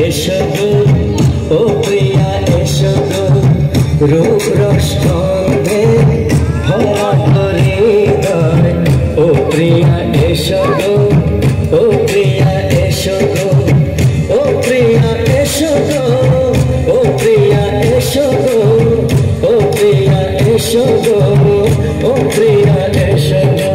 এসো গো ও প্রিয়া এসো গো রূপ রসগন্ধে ভরা হৃদয় ও প্রিয়া এসো গো ও প্রিয়া এসো গো ও প্রিয়া এসো গো ও প্রিয়া এসো গো ও প্রিয়া এসো গো ও প্রিয়া এসো গো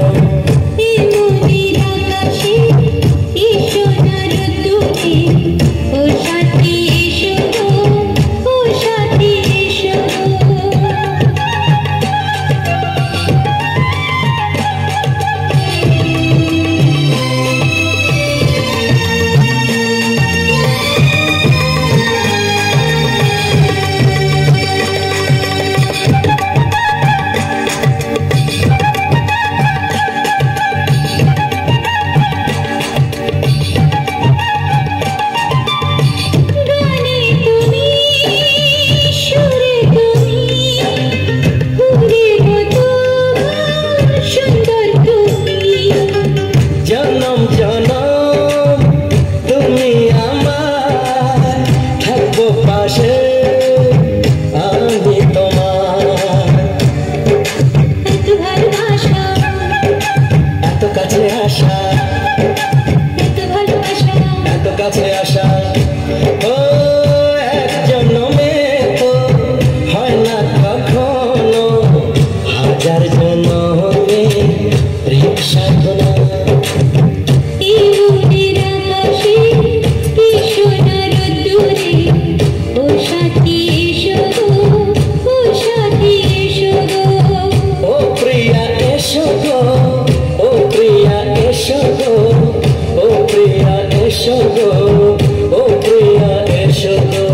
কাছে আসা ও এক জন্মে তো হয় না কখনো হাজার জন্মে রিক্সা ধোনা ও প্রিয়া এসো গো ও প্রিয়া এসো গো ও প্রিয়া এসো গো ও প্রিয়া এসো গো